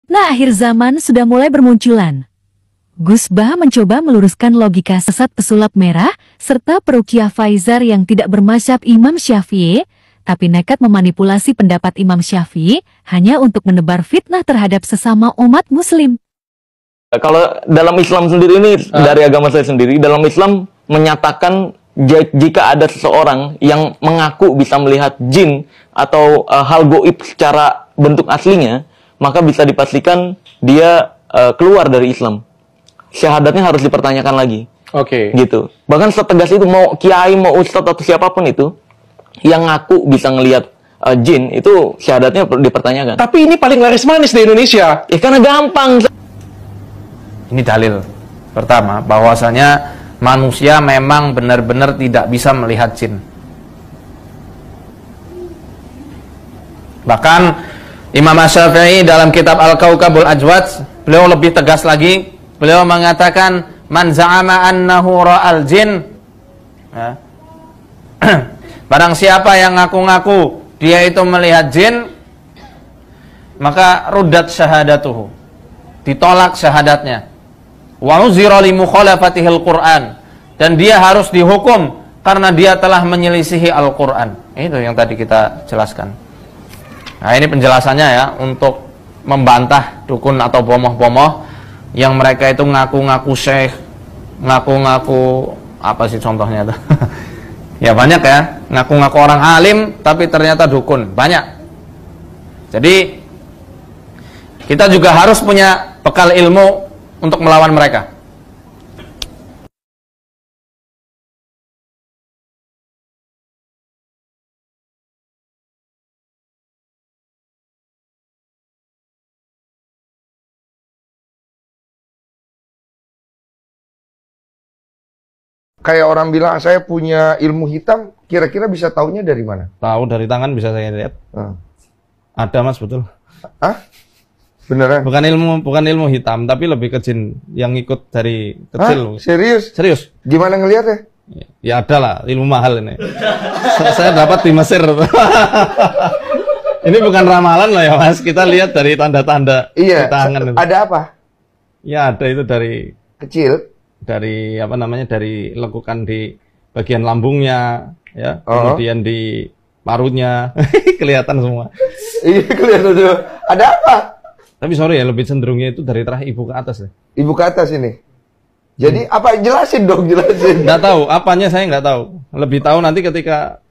Nah, akhir zaman sudah mulai bermunculan. Gus Bah mencoba meluruskan logika sesat pesulap merah, serta peruqyah Faizar yang tidak bermazhab Imam Syafi'i, tapi nekat memanipulasi pendapat Imam Syafi'i hanya untuk menebar fitnah terhadap sesama umat muslim. Kalau dalam Islam sendiri ini, dari agama saya sendiri, dalam Islam menyatakan jika ada seseorang yang mengaku bisa melihat jin atau hal goib secara bentuk aslinya, maka bisa dipastikan dia keluar dari Islam. Syahadatnya harus dipertanyakan lagi. Oke. Gitu. Bahkan setegas itu, mau kiai, mau ustadz atau siapapun itu yang ngaku bisa ngelihat jin, itu syahadatnya dipertanyakan. Tapi ini paling laris manis di Indonesia. Ya karena gampang. Ini dalil pertama bahwasanya manusia memang benar-benar tidak bisa melihat jin. Bahkan Imam Asy-Syafi'i dalam kitab Al-Kaukabul Ajwad, beliau lebih tegas lagi. Beliau mengatakan, man za'ama annahu ra'al jin, ya. Barang siapa yang ngaku-ngaku dia itu melihat jin, maka ruddat syahadatuhu, ditolak syahadatnya. Wa uzira li mukhalafatihil Qur'an, dan dia harus dihukum karena dia telah menyelisihi Al-Qur'an. Itu yang tadi kita jelaskan. Nah, ini penjelasannya ya, untuk membantah dukun atau bomoh-bomoh yang mereka itu ngaku-ngaku syekh, ngaku-ngaku apa sih contohnya tuh? Ya banyak ya, ngaku-ngaku orang alim tapi ternyata dukun, banyak. Jadi kita juga harus punya bekal ilmu untuk melawan mereka. Kayak orang bilang, saya punya ilmu hitam, kira-kira bisa taunya dari mana? Tahu dari tangan bisa saya lihat. Ada mas, betul. Ah? Beneran? Bukan ilmu hitam, tapi lebih ke jin yang ikut dari kecil. Serius? Serius. Gimana ngelihatnya? Ya ada lah, ilmu mahal ini. Saya dapat di Mesir. Ini bukan ramalan loh ya mas, kita lihat dari tanda-tanda di tangan. Ada apa? Ya ada itu dari kecil. Dari apa namanya, dari lekukan di bagian lambungnya, ya, kemudian di parutnya, kelihatan semua. Iya kelihatan semua. Ada apa? Tapi sorry ya, lebih cenderungnya itu dari terah ibu ke atas ya. Ibu ke atas ini. Jadi apa? Jelasin dong, jelasin. Nggak tahu, apanya saya nggak tahu. Lebih tahu nanti ketika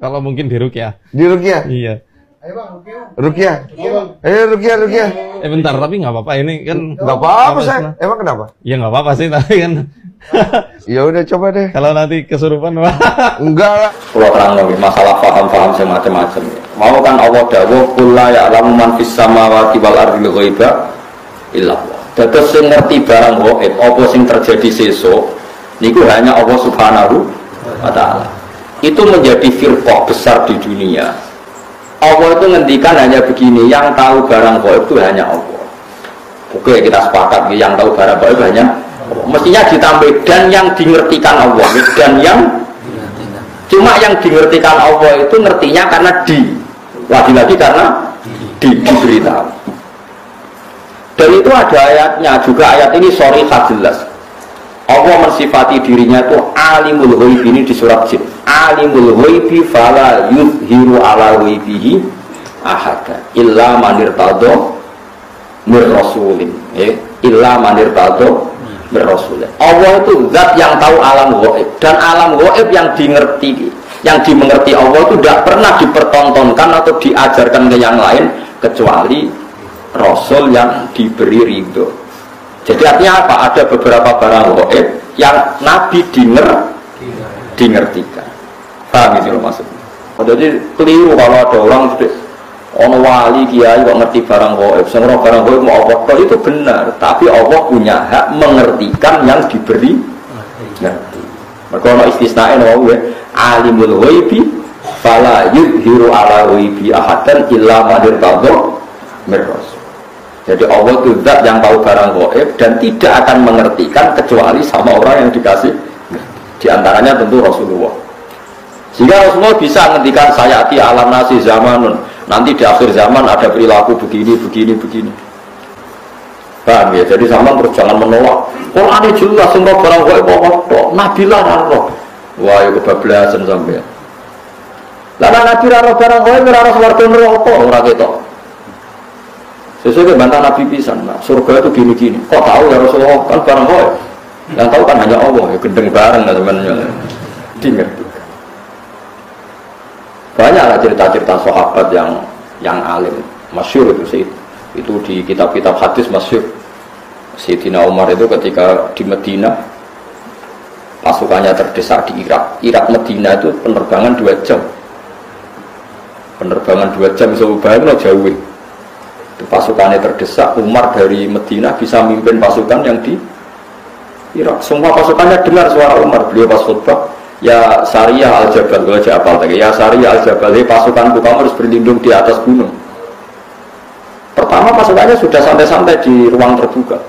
kalau mungkin di ruqyah. Di ruqyah? Iya. Ayo bang, ruqyah. Ayo ruqyah. Bentar, tapi nggak apa-apa ini kan. Nggak apa-apa saya. Emang kenapa? Ya nggak apa-apa sih, tapi kan. Ya udah coba deh. Kalau nanti kesurupan wah. Enggak lah. Kalau terang lebih masalah paham-paham semacam-macam. Mau kan Allah dawuh qul la ya'lamu man fis samawati wal ardi ghaiba illa Allah. Dados sing ngerti barang gaib apa sing terjadi sesuk niku hanya Allah Subhanahu wa taala. Itu menjadi firqah besar di dunia. Allah itu ngendikan hanya begini, yang tahu barang gaib itu hanya Allah. Oke, kita sepakat yang tahu barang gaib hanya Allah. Mestinya ditambah dan yang dingertikan Allah, dan yang cuma yang dingertikan Allah itu ngertinya karena lagi-lagi karena diberitahu. Dan itu ada ayatnya juga, ayat ini shorihah jelas. Allah mensifati dirinya itu alimul ghaib, ini di surat Jin. Alimul ghaibi fala yuzhiru ala ghaibihi ahada illa man irtadha mir rasulin. Illa man irtadha mir rasulin. Allah itu zat yang tahu alam ghaib, dan alam ghaib yang dimengerti Allah itu tidak pernah dipertontonkan atau diajarkan ke yang lain kecuali Rasul yang diberi ridho. Jadi artinya apa? Ada beberapa barang gaib yang Nabi dingertikan. Paham itu maksudnya? Jadi keliru kalau ada orang ono wali kiai kok ngerti barang gaib, semua barang gaib mau apa? Kalau itu benar, tapi Allah punya hak mengertikan yang diberi ngerti. Maka ono istisnae no alimul ghaibi fala yuzhiru ala ghaibi ahadan illa man irtadha mir rasul. Jadi Allah itu zat yang tahu barang gaib dan tidak akan mengertikan kecuali sama orang yang dikasih. Di antaranya tentu Rasulullah. Sehingga Rasulullah bisa menghentikan sayati alam nasi zamanun. Nanti di akhir zaman ada perilaku begini. Paham ya? Jadi sama terus jangan menolak. Quran jelas semua barang gaib apa? Nabi lah roh. Wah, itu kebablasan sampai. Lalu Nabi roh barang gaib ora roh swarga neraka ora ketok. Sesuai bantah Nabi pisan, nah, surga itu gini-gini. Kok tahu ya Rasulullah kan barang gaib? Yang tahu kan hanya Allah, ya gendeng bareng teman-teman. Dimengerti. Banyaklah cerita-cerita sahabat yang alim, masyhur itu sih. Itu di kitab-kitab hadis masyhur. Sayyidina Umar itu ketika di Medina pasukannya terdesak di Irak Medina itu penerbangan 2 jam. Penerbangan 2 jam seubahnya jauh. Itu pasukannya terdesak, Umar dari Medina bisa mimpin pasukan yang di Irak. Semua pasukannya dengar suara Umar. Beliau pas khutbah, ya Sariyah al-Jabal, gue aja apal tadi. Ya Sariyah al-Jabal, pasukanku kamu harus berlindung di atas gunung. Pertama pasukannya sudah santai-santai di ruang terbuka.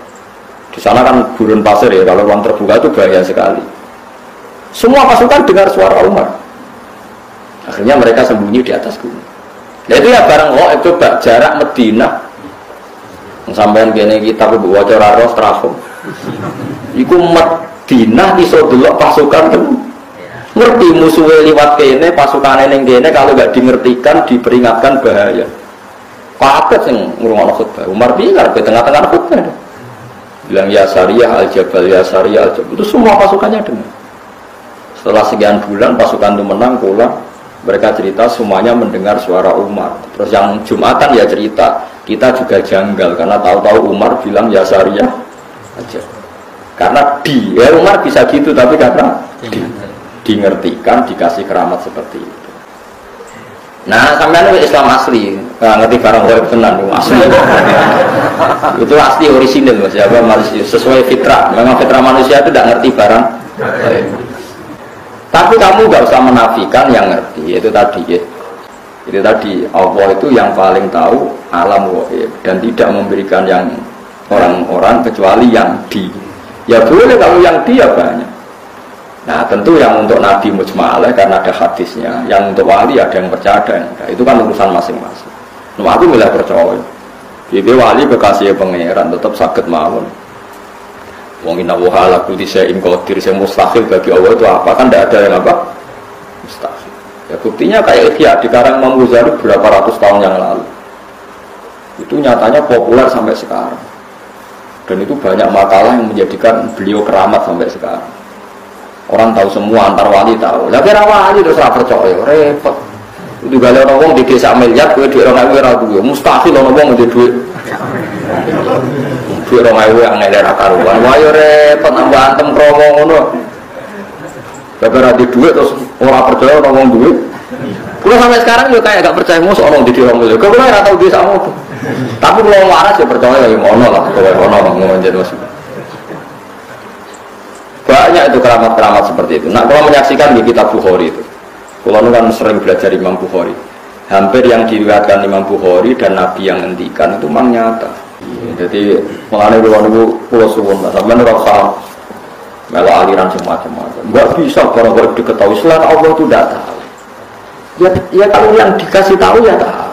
Di sana kan gurun pasir ya, kalau ruang terbuka itu bahaya sekali. Semua pasukan dengar suara Umar. Akhirnya mereka sembunyi di atas gunung. Nah itu ya barang itu jarak Medina. Sampean kene kita bawa cara ros trafo. Iku Medina iso delok pasukan kan. Ngerti musuhnya liwat kene, pasukannya ning kene kalau nggak dimengertikan, diperingatkan bahaya. Kaget sing ngrungokno khutbah. Umar bilang di tengah-tengah khutbah. Bilang ya Sariyah al-Jabal, ya Sariyah al-Jabal. Itu semua pasukannya dengar. Setelah sekian bulan pasukan itu menang pulang. Mereka cerita semuanya mendengar suara Umar. Terus yang Jumatan ya cerita, kita juga janggal karena tahu-tahu Umar bilang ya Sariyah aja. Karena Umar bisa gitu tapi karena dingertikan, dikasih keramat seperti itu. Nah, sampean Islam asli, ngerti barang gaib tenan asli. Itu asli orisinil Mas, ya sesuai fitrah. Memang fitrah manusia itu tidak ngerti barang gaib. Tapi kamu nggak usah menafikan yang ngerti, itu tadi ya. Itu tadi Allah itu yang paling tahu alam gaib dan tidak memberikan yang orang-orang kecuali yang di. Ya boleh kalau yang di ya banyak. Nah tentu yang untuk Nabi mujma'alah karena ada hadisnya, yang untuk wali ada yang percaya ada yang enggak. Itu kan urusan masing-masing. Nah aku mulai percaya. Jadi wali kekasih pangeran tetap sakit mawon. Wong inna wa ala kulli syai'in qadir, yang mustahil bagi Allah itu apa? Kan tidak ada yang apa? Mustahil. Ya buktinya kayak Ihya di Karang Imam Ghazali berapa ratus tahun yang lalu. Itu nyatanya populer sampai sekarang. Dan itu banyak makalah yang menjadikan beliau keramat sampai sekarang. Orang tahu semua, antar wali tahu. Lah kira wali terus ora percaya, repot. Itu gale orang wong di desa miliar, kowe dhuwit 2000 ora duwe. Mustahil ana wong di dhuwit. Dhuwit 2000 yang ngene ra karuan. Wah yo repot nambah antem kromo ngono. Gara-gara di dhuwit terus ora percaya ana wong duwe. Kulo sampai sekarang yo kayak gak percaya mosok ana di 2000. Kok kulo ora tau desa ngono. Tapi kalau waras ya percaya ya ono lah, kalau ono ngomong jadi masuk. Banyak itu keramat-keramat seperti itu. Nah, kalau menyaksikan di kitab Bukhari itu, kalau kan sering belajar Imam Bukhari, hampir yang diriwayatkan Imam Bukhari dan Nabi yang ngendikan itu memang nyata. Jadi mengenai pulau suwun, sampai orang salah melo aliran semacam-macam. Nggak bisa orang-orang diketahui selain Allah itu tidak tahu. Ya kalau yang dikasih tahu ya tahu.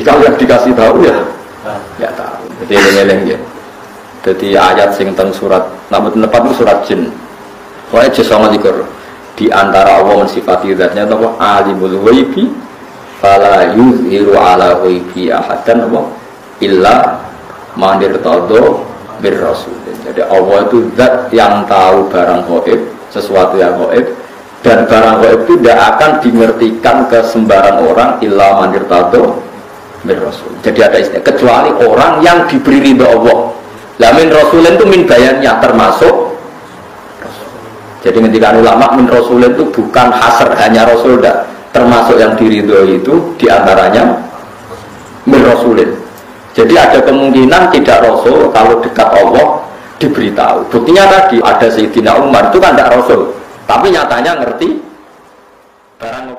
Kalau yang dikasih tahu ya tahu. Jadi eleng-eleng ya. Jadi ayat sing teng surat nomor 4 itu surat jin. Wae jesa nglikur di antara Allah mensifati zatnya apa alimul ghaibi fala yuzhiru ala ghaibi ahadan apa illa man irtadha bir rasul. Jadi Allah itu zat yang tahu barang gaib, sesuatu yang gaib dan barang gaib itu tidak akan dimengertikan ke sembarang orang illa man irtadha bir rasul. Jadi ada istilah kecuali orang yang diberi ridha Allah. Lah min rasulin itu min bayannya termasuk rasul. Jadi ketika ulama min rasulin itu bukan hasr hanya rasul dah, termasuk yang diridhoi itu diantaranya min rasulin. Jadi ada kemungkinan tidak rasul kalau dekat Allah diberitahu. Buktinya tadi ada Sayyidina Umar itu kan tidak rasul, tapi nyatanya ngerti barang